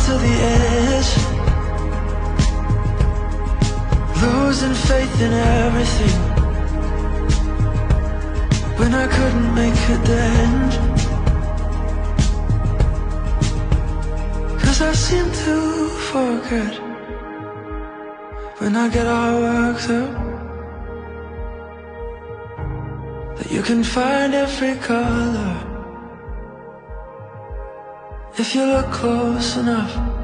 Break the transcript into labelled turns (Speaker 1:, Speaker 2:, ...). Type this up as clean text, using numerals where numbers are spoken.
Speaker 1: to the edge, losing faith in everything, when I couldn't make a dent. 'Cause I seem to forget, when I get all worked up, that you can find every color if you look close enough.